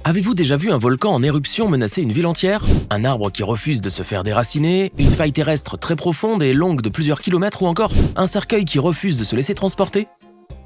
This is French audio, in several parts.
Avez-vous déjà vu un volcan en éruption menacer une ville entière? Un arbre qui refuse de se faire déraciner? Une faille terrestre très profonde et longue de plusieurs kilomètres? Ou encore un cercueil qui refuse de se laisser transporter?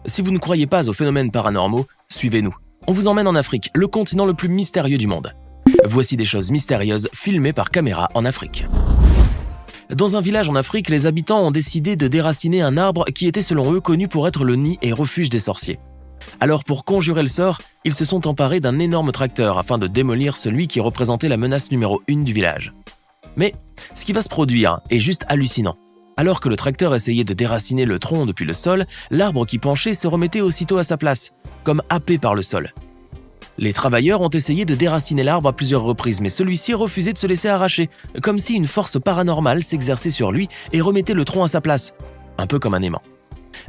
Si vous ne croyez pas aux phénomènes paranormaux, suivez-nous. On vous emmène en Afrique, le continent le plus mystérieux du monde. Voici des choses mystérieuses filmées par caméra en Afrique. Dans un village en Afrique, les habitants ont décidé de déraciner un arbre qui était selon eux connu pour être le nid et refuge des sorciers. Alors pour conjurer le sort, ils se sont emparés d'un énorme tracteur afin de démolir celui qui représentait la menace numéro 1 du village. Mais ce qui va se produire est juste hallucinant. Alors que le tracteur essayait de déraciner le tronc depuis le sol, l'arbre qui penchait se remettait aussitôt à sa place, comme happé par le sol. Les travailleurs ont essayé de déraciner l'arbre à plusieurs reprises, mais celui-ci refusait de se laisser arracher, comme si une force paranormale s'exerçait sur lui et remettait le tronc à sa place, un peu comme un aimant.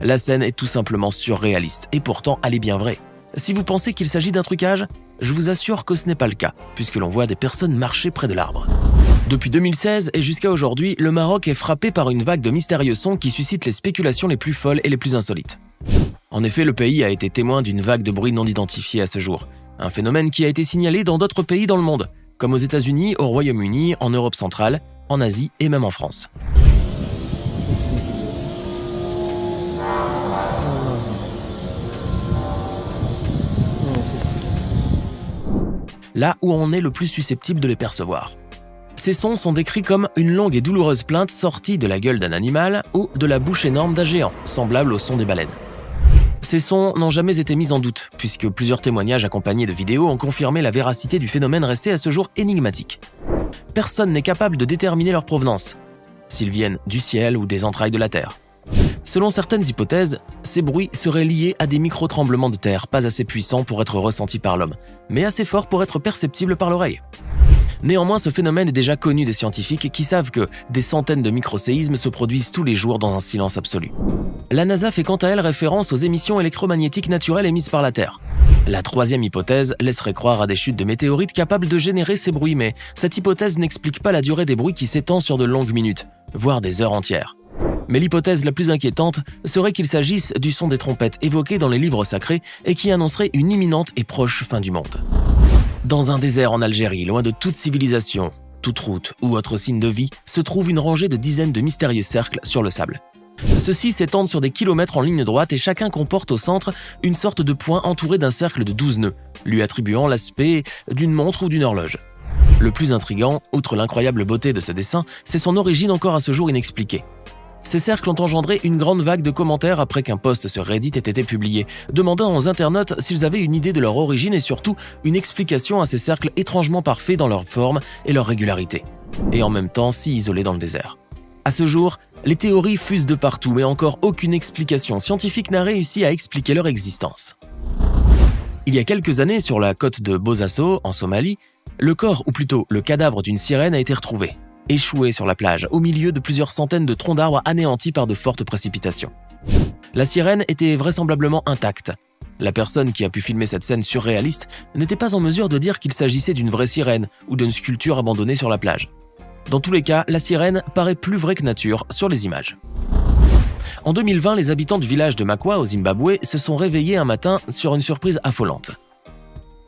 La scène est tout simplement surréaliste, et pourtant elle est bien vraie. Si vous pensez qu'il s'agit d'un trucage, je vous assure que ce n'est pas le cas, puisque l'on voit des personnes marcher près de l'arbre. Depuis 2016 et jusqu'à aujourd'hui, le Maroc est frappé par une vague de mystérieux sons qui suscitent les spéculations les plus folles et les plus insolites. En effet, le pays a été témoin d'une vague de bruits non identifiés à ce jour, un phénomène qui a été signalé dans d'autres pays dans le monde, comme aux États-Unis, au Royaume-Uni, en Europe centrale, en Asie et même en France. Là où on est le plus susceptible de les percevoir. Ces sons sont décrits comme une longue et douloureuse plainte sortie de la gueule d'un animal ou de la bouche énorme d'un géant, semblable au son des baleines. Ces sons n'ont jamais été mis en doute, puisque plusieurs témoignages accompagnés de vidéos ont confirmé la véracité du phénomène resté à ce jour énigmatique. Personne n'est capable de déterminer leur provenance, s'ils viennent du ciel ou des entrailles de la terre. Selon certaines hypothèses, ces bruits seraient liés à des micro-tremblements de terre pas assez puissants pour être ressentis par l'homme, mais assez forts pour être perceptibles par l'oreille. Néanmoins, ce phénomène est déjà connu des scientifiques qui savent que des centaines de microséismes se produisent tous les jours dans un silence absolu. La NASA fait quant à elle référence aux émissions électromagnétiques naturelles émises par la Terre. La troisième hypothèse laisserait croire à des chutes de météorites capables de générer ces bruits, mais cette hypothèse n'explique pas la durée des bruits qui s'étend sur de longues minutes, voire des heures entières. Mais l'hypothèse la plus inquiétante serait qu'il s'agisse du son des trompettes évoquées dans les livres sacrés et qui annoncerait une imminente et proche fin du monde. Dans un désert en Algérie, loin de toute civilisation, toute route ou autre signe de vie, se trouve une rangée de dizaines de mystérieux cercles sur le sable. Ceux-ci s'étendent sur des kilomètres en ligne droite et chacun comporte au centre une sorte de point entouré d'un cercle de 12 nœuds, lui attribuant l'aspect d'une montre ou d'une horloge. Le plus intriguant, outre l'incroyable beauté de ce dessin, c'est son origine encore à ce jour inexpliquée. Ces cercles ont engendré une grande vague de commentaires après qu'un post sur Reddit ait été publié, demandant aux internautes s'ils avaient une idée de leur origine et surtout une explication à ces cercles étrangement parfaits dans leur forme et leur régularité, et en même temps si isolés dans le désert. À ce jour, les théories fusent de partout, mais encore aucune explication scientifique n'a réussi à expliquer leur existence. Il y a quelques années, sur la côte de Bosaso, en Somalie, le corps, ou plutôt le cadavre d'une sirène a été retrouvé, échoué sur la plage, au milieu de plusieurs centaines de troncs d'arbres anéantis par de fortes précipitations. La sirène était vraisemblablement intacte. La personne qui a pu filmer cette scène surréaliste n'était pas en mesure de dire qu'il s'agissait d'une vraie sirène ou d'une sculpture abandonnée sur la plage. Dans tous les cas, la sirène paraît plus vraie que nature sur les images. En 2020, les habitants du village de Makwa, au Zimbabwe, se sont réveillés un matin sur une surprise affolante.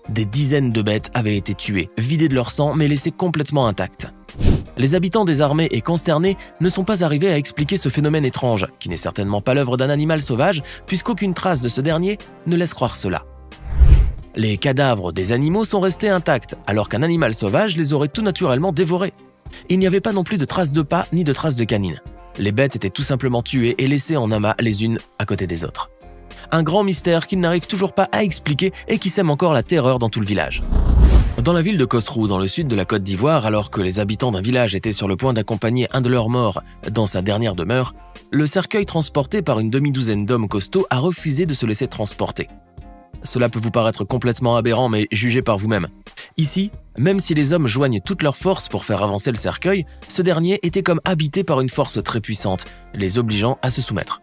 Des dizaines de bêtes avaient été tuées, vidées de leur sang, mais laissées complètement intactes. Les habitants désarmés et consternés ne sont pas arrivés à expliquer ce phénomène étrange, qui n'est certainement pas l'œuvre d'un animal sauvage, puisqu'aucune trace de ce dernier ne laisse croire cela. Les cadavres des animaux sont restés intacts, alors qu'un animal sauvage les aurait tout naturellement dévorés. Il n'y avait pas non plus de traces de pas ni de traces de canines. Les bêtes étaient tout simplement tuées et laissées en amas les unes à côté des autres. Un grand mystère qu'ils n'arrivent toujours pas à expliquer et qui sème encore la terreur dans tout le village. Dans la ville de Kosrou, dans le sud de la Côte d'Ivoire, alors que les habitants d'un village étaient sur le point d'accompagner un de leurs morts dans sa dernière demeure, le cercueil transporté par une demi-douzaine d'hommes costauds a refusé de se laisser transporter. Cela peut vous paraître complètement aberrant, mais jugez par vous-même. Ici, même si les hommes joignent toutes leurs forces pour faire avancer le cercueil, ce dernier était comme habité par une force très puissante, les obligeant à se soumettre.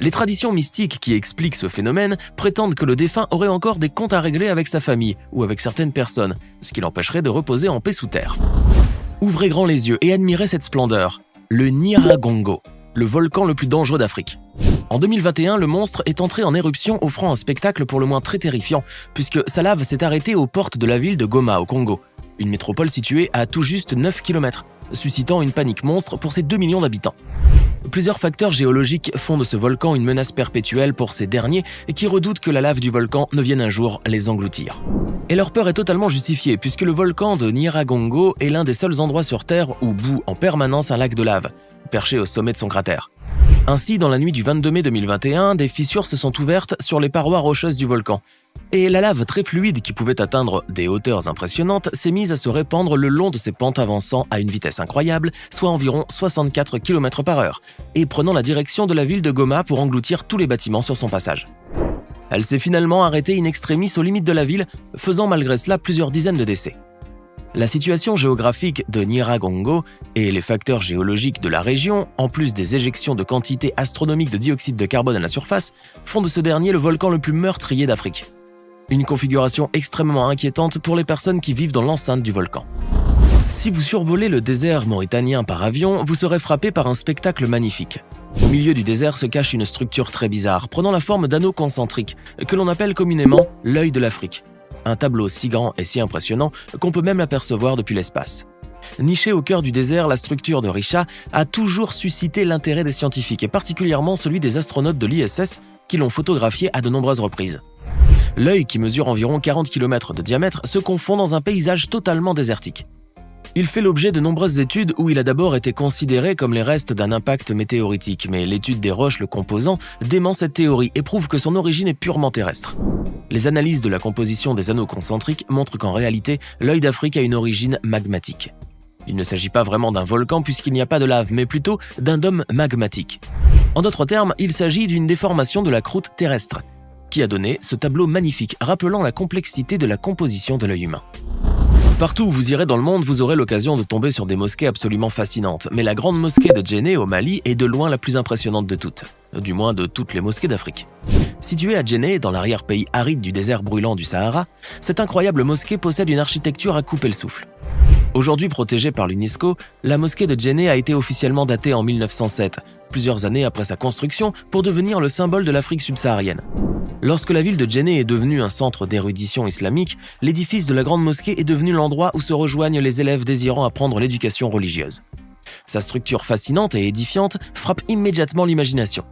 Les traditions mystiques qui expliquent ce phénomène prétendent que le défunt aurait encore des comptes à régler avec sa famille ou avec certaines personnes, ce qui l'empêcherait de reposer en paix sous terre. Ouvrez grand les yeux et admirez cette splendeur, le Nyiragongo. le volcan le plus dangereux d'Afrique. En 2021, le monstre est entré en éruption, offrant un spectacle pour le moins très terrifiant, puisque sa lave s'est arrêtée aux portes de la ville de Goma, au Congo, une métropole située à tout juste 9 km, suscitant une panique monstre pour ses 2 millions d'habitants. Plusieurs facteurs géologiques font de ce volcan une menace perpétuelle pour ces derniers et qui redoutent que la lave du volcan ne vienne un jour les engloutir. Et leur peur est totalement justifiée puisque le volcan de Nyiragongo est l'un des seuls endroits sur Terre où bout en permanence un lac de lave, perché au sommet de son cratère. Ainsi, dans la nuit du 22 mai 2021, des fissures se sont ouvertes sur les parois rocheuses du volcan. Et la lave très fluide qui pouvait atteindre des hauteurs impressionnantes s'est mise à se répandre le long de ces pentes avançant à une vitesse incroyable, soit environ 64 km/h, et prenant la direction de la ville de Goma pour engloutir tous les bâtiments sur son passage. Elle s'est finalement arrêtée in extremis aux limites de la ville, faisant malgré cela plusieurs dizaines de décès. La situation géographique de Nyiragongo et les facteurs géologiques de la région, en plus des éjections de quantités astronomiques de dioxyde de carbone à la surface, font de ce dernier le volcan le plus meurtrier d'Afrique. Une configuration extrêmement inquiétante pour les personnes qui vivent dans l'enceinte du volcan. Si vous survolez le désert mauritanien par avion, vous serez frappé par un spectacle magnifique. Au milieu du désert se cache une structure très bizarre, prenant la forme d'anneaux concentriques, que l'on appelle communément l'œil de l'Afrique. Un tableau si grand et si impressionnant qu'on peut même l'apercevoir depuis l'espace. Nichée au cœur du désert, la structure de Risha a toujours suscité l'intérêt des scientifiques et particulièrement celui des astronautes de l'ISS qui l'ont photographié à de nombreuses reprises. L'œil, qui mesure environ 40 km de diamètre, se confond dans un paysage totalement désertique. Il fait l'objet de nombreuses études où il a d'abord été considéré comme les restes d'un impact météoritique, mais l'étude des roches le composant dément cette théorie et prouve que son origine est purement terrestre. Les analyses de la composition des anneaux concentriques montrent qu'en réalité, l'œil d'Afrique a une origine magmatique. Il ne s'agit pas vraiment d'un volcan puisqu'il n'y a pas de lave, mais plutôt d'un dôme magmatique. En d'autres termes, il s'agit d'une déformation de la croûte terrestre, qui a donné ce tableau magnifique, rappelant la complexité de la composition de l'œil humain. Partout où vous irez dans le monde, vous aurez l'occasion de tomber sur des mosquées absolument fascinantes, mais la grande mosquée de Djenné au Mali est de loin la plus impressionnante de toutes, du moins de toutes les mosquées d'Afrique. Située à Djenné, dans l'arrière-pays aride du désert brûlant du Sahara, cette incroyable mosquée possède une architecture à couper le souffle. Aujourd'hui protégée par l'UNESCO, la mosquée de Djenné a été officiellement datée en 1907, plusieurs années après sa construction, pour devenir le symbole de l'Afrique subsaharienne. Lorsque la ville de Djenné est devenue un centre d'érudition islamique, l'édifice de la grande mosquée est devenu l'endroit où se rejoignent les élèves désirant apprendre l'éducation religieuse. Sa structure fascinante et édifiante frappe immédiatement l'imagination.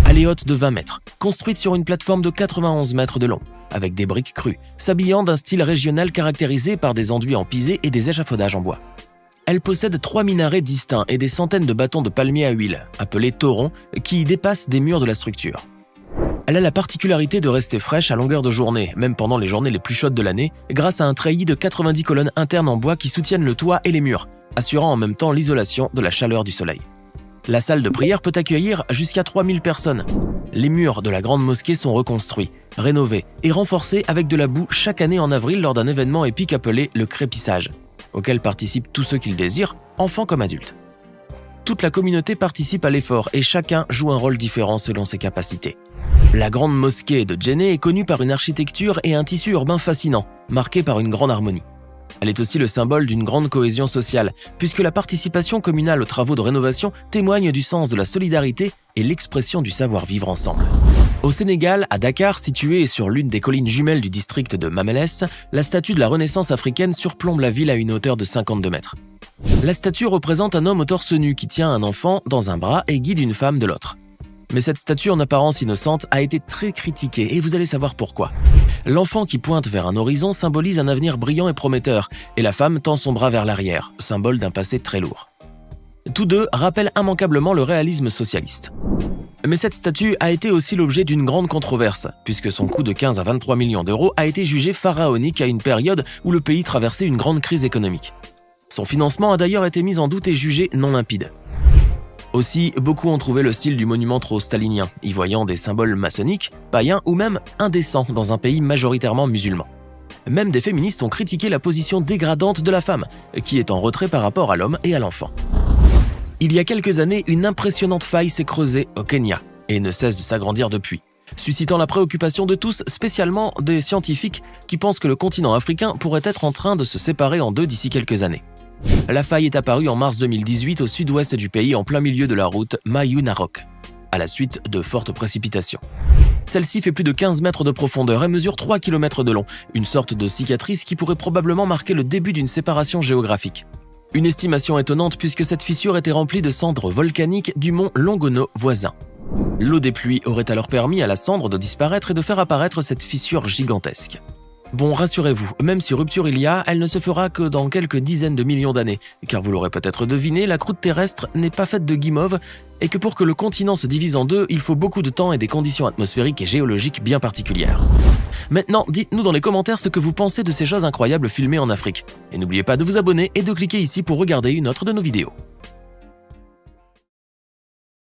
Elle est haute de 20 mètres, construite sur une plateforme de 91 mètres de long, avec des briques crues, s'habillant d'un style régional caractérisé par des enduits en pisé et des échafaudages en bois. Elle possède 3 minarets distincts et des centaines de bâtons de palmier à huile, appelés torons, qui dépassent des murs de la structure. Elle a la particularité de rester fraîche à longueur de journée, même pendant les journées les plus chaudes de l'année, grâce à un treillis de 90 colonnes internes en bois qui soutiennent le toit et les murs, assurant en même temps l'isolation de la chaleur du soleil. La salle de prière peut accueillir jusqu'à 3000 personnes. Les murs de la grande mosquée sont reconstruits, rénovés et renforcés avec de la boue chaque année en avril lors d'un événement épique appelé le crépissage, auquel participent tous ceux qui le désirent, enfants comme adultes. Toute la communauté participe à l'effort et chacun joue un rôle différent selon ses capacités. La grande mosquée de Djenné est connue par une architecture et un tissu urbain fascinant, marqué par une grande harmonie. Elle est aussi le symbole d'une grande cohésion sociale, puisque la participation communale aux travaux de rénovation témoigne du sens de la solidarité et l'expression du savoir-vivre ensemble. Au Sénégal, à Dakar, située sur l'une des collines jumelles du district de Mamelles, la statue de la Renaissance africaine surplombe la ville à une hauteur de 52 mètres. La statue représente un homme au torse nu qui tient un enfant dans un bras et guide une femme de l'autre. Mais cette statue en apparence innocente a été très critiquée et vous allez savoir pourquoi. L'enfant qui pointe vers un horizon symbolise un avenir brillant et prometteur et la femme tend son bras vers l'arrière, symbole d'un passé très lourd. Tous deux rappellent immanquablement le réalisme socialiste. Mais cette statue a été aussi l'objet d'une grande controverse, puisque son coût de 15 à 23 millions d'euros a été jugé pharaonique à une période où le pays traversait une grande crise économique. Son financement a d'ailleurs été mis en doute et jugé non limpide. Aussi, beaucoup ont trouvé le style du monument trop stalinien, y voyant des symboles maçonniques, païens ou même indécents dans un pays majoritairement musulman. Même des féministes ont critiqué la position dégradante de la femme, qui est en retrait par rapport à l'homme et à l'enfant. Il y a quelques années, une impressionnante faille s'est creusée au Kenya et ne cesse de s'agrandir depuis, suscitant la préoccupation de tous, spécialement des scientifiques qui pensent que le continent africain pourrait être en train de se séparer en deux d'ici quelques années. La faille est apparue en mars 2018 au sud-ouest du pays en plein milieu de la route Mayunarok, à la suite de fortes précipitations. Celle-ci fait plus de 15 mètres de profondeur et mesure 3 km de long, une sorte de cicatrice qui pourrait probablement marquer le début d'une séparation géographique. Une estimation étonnante puisque cette fissure était remplie de cendres volcaniques du mont Longono voisin. L'eau des pluies aurait alors permis à la cendre de disparaître et de faire apparaître cette fissure gigantesque. Bon, rassurez-vous, même si rupture il y a, elle ne se fera que dans quelques dizaines de millions d'années, car vous l'aurez peut-être deviné, la croûte terrestre n'est pas faite de guimauve et que pour que le continent se divise en deux, il faut beaucoup de temps et des conditions atmosphériques et géologiques bien particulières. Maintenant, dites-nous dans les commentaires ce que vous pensez de ces choses incroyables filmées en Afrique. Et n'oubliez pas de vous abonner et de cliquer ici pour regarder une autre de nos vidéos.